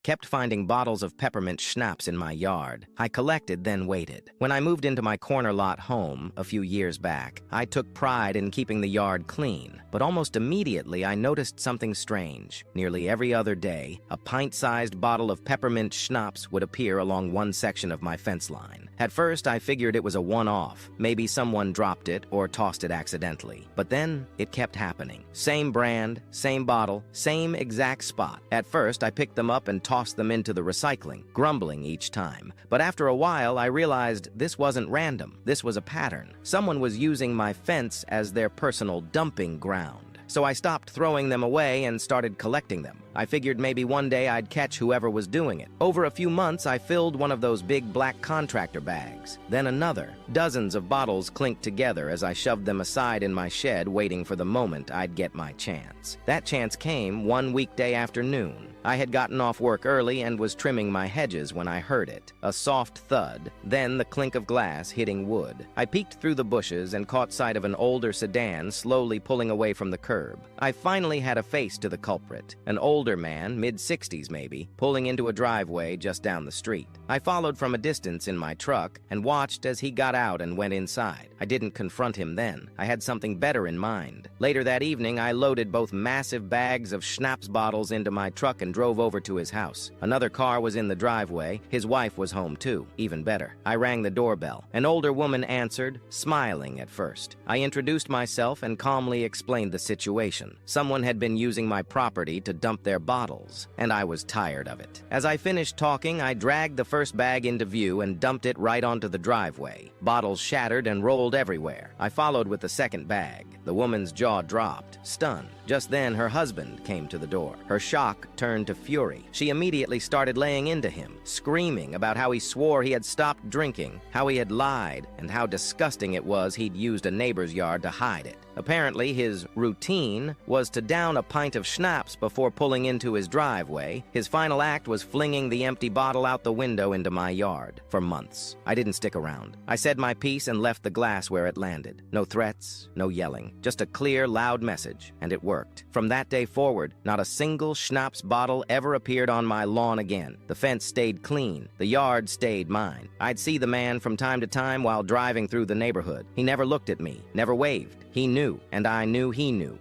kept finding bottles of peppermint schnapps in my yard. I collected, then waited. When I moved into my corner lot home a few years back, I took pride in keeping the yard clean, but almost immediately I noticed something strange. Nearly every other day, a pint-sized bottle of peppermint schnapps would appear along one section of my fence line. At first, I figured it was a one-off. Maybe someone dropped it or tossed it accidentally. But then, it kept happening. Same brand, same bottle, same exact spot. At first, I picked them up and tossed them into the recycling, grumbling each time. But after a while, I realized this wasn't random. This was a pattern. Someone was using my fence as their personal dumping ground. So I stopped throwing them away and started collecting them. I figured maybe one day I'd catch whoever was doing it. Over a few months, I filled one of those big black contractor bags. Then another. Dozens of bottles clinked together as I shoved them aside in my shed, waiting for the moment I'd get my chance. That chance came one weekday afternoon. I had gotten off work early and was trimming my hedges when I heard it. A soft thud, then the clink of glass hitting wood. I peeked through the bushes and caught sight of an older sedan slowly pulling away from the curb. I finally had a face to the culprit. An older man, mid-60s maybe, pulling into a driveway just down the street. I followed from a distance in my truck and watched as he got out and went inside. I didn't confront him then. I had something better in mind. Later that evening, I loaded both massive bags of schnapps bottles into my truck and drove over to his house. Another car was in the driveway. His wife was home too. Even better. I rang the doorbell. An older woman answered, smiling at first. I introduced myself and calmly explained the situation. Someone had been using my property to dump their bottles, and I was tired of it. As I finished talking, I dragged the first bag into view and dumped it right onto the driveway. Bottles shattered and rolled everywhere. I followed with the second bag. The woman's jaw dropped, stunned. Just then, her husband came to the door. Her shock turned to fury. She immediately started laying into him, screaming about how he swore he had stopped drinking, how he had lied, and how disgusting it was he'd used a neighbor's yard to hide it. Apparently, his routine was to down a pint of schnapps before pulling into his driveway. His final act was flinging the empty bottle out the window into my yard. For months, I didn't stick around. I said my piece and left the glass where it landed. No threats, no yelling, just a clear, loud message, and it worked. From that day forward, not a single schnapps bottle ever appeared on my lawn again. The fence stayed clean. The yard stayed mine. I'd see the man from time to time while driving through the neighborhood. He never looked at me, never waved. He knew, and I knew he knew.